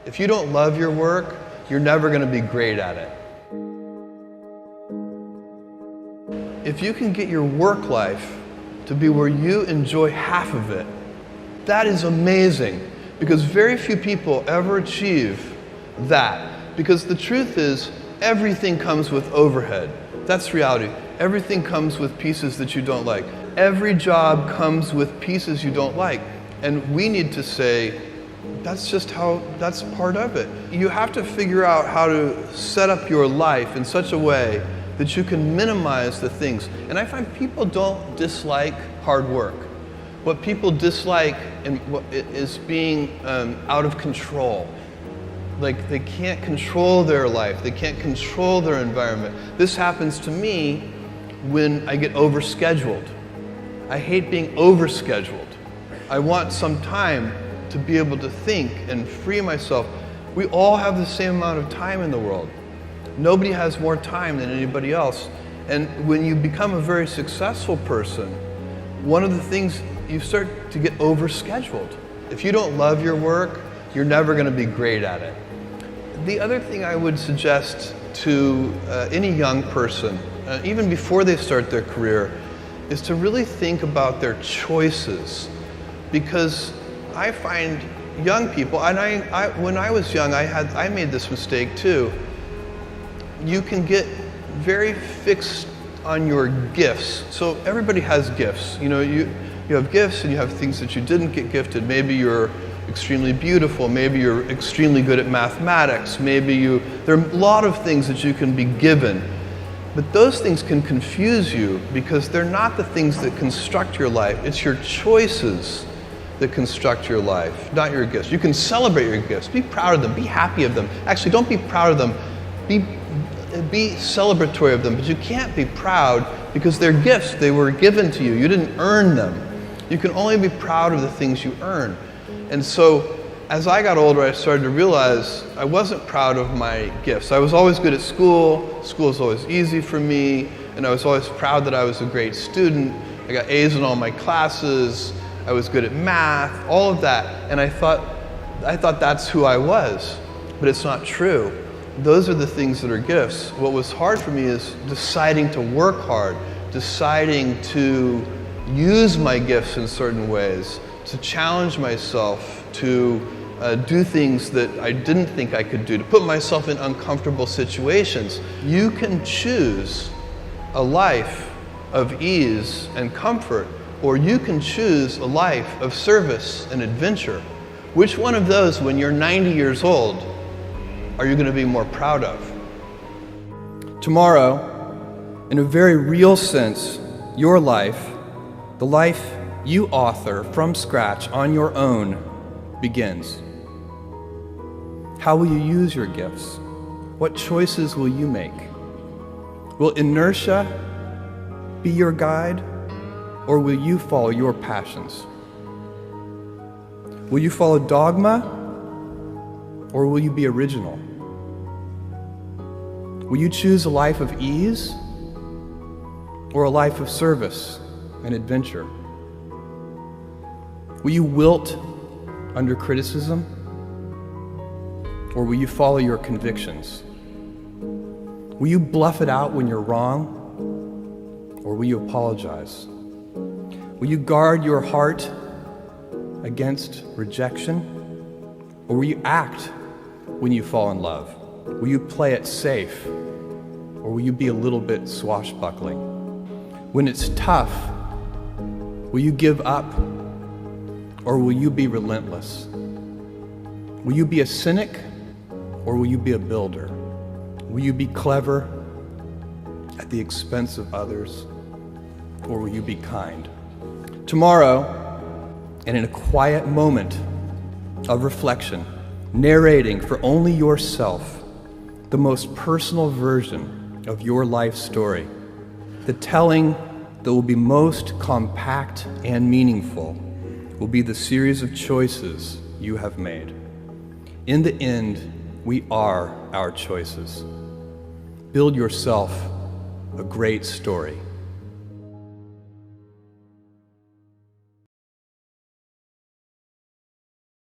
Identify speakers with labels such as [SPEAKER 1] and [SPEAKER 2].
[SPEAKER 1] If you don't love your work, you're never going to be great at it. If you can get your work life to be where you enjoy half of it, that is amazing, because very few people ever achieve that. Because the truth is, everything comes with overhead. That's reality. Everything comes with pieces that you don't like. Every job comes with pieces you don't like. And we need to say, that's part of it. You have to figure out how to set up your life in such a way that you can minimize the things. And I find people don't dislike hard work. What people dislike is being out of control. Like they can't control their life, they can't control their environment. This happens to me when I get overscheduled. I hate being overscheduled. I want some time to be able to think and free myself. We all have the same amount of time in the world. Nobody has more time than anybody else. And when you become a very successful person, one of the things, you start to get overscheduled. If you don't love your work, you're never going to be great at it. The other thing I would suggest to any young person, even before they start their career, is to really think about their choices. Because I find young people, and when I was young, I made this mistake too. You can get very fixed on your gifts. So everybody has gifts. You know, you have gifts and you have things that you didn't get gifted. Maybe you're extremely beautiful. Maybe you're extremely good at mathematics. There are a lot of things that you can be given. But those things can confuse you because they're not the things that construct your life. It's your choices that construct your life, not your gifts. You can celebrate your gifts. Be proud of them. Be happy of them. Actually, don't be proud of them. Be celebratory of them, but you can't be proud because they're gifts. They were given to you. You didn't earn them. You can only be proud of the things you earn. And so, as I got older, I started to realize I wasn't proud of my gifts. I was always good at school. School was always easy for me, and I was always proud that I was a great student. I got A's in all my classes. I was good at math, all of that. And I thought that's who I was, but it's not true. Those are the things that are gifts. What was hard for me is deciding to work hard, deciding to use my gifts in certain ways, to challenge myself, to do things that I didn't think I could do, to put myself in uncomfortable situations. You can choose a life of ease and comfort, or you can choose a life of service and adventure. Which one of those, when you're 90 years old, are you going to be more proud of? Tomorrow, in a very real sense, your life, the life you author from scratch on your own, begins. How will you use your gifts? What choices will you make? Will inertia be your guide, or will you follow your passions? Will you follow dogma, or will you be original? Will you choose a life of ease, or a life of service and adventure? Will you wilt under criticism, or will you follow your convictions? Will you bluff it out when you're wrong, or will you apologize? Will you guard your heart against rejection, or will you act when you fall in love? Will you play it safe, or will you be a little bit swashbuckling? When it's tough, will you give up, or will you be relentless? Will you be a cynic, or will you be a builder? Will you be clever at the expense of others, or will you be kind? Tomorrow, and in a quiet moment of reflection, narrating for only yourself the most personal version of your life story, the telling that will be most compact and meaningful will be the series of choices you have made. In the end, we are our choices. Build yourself a great story.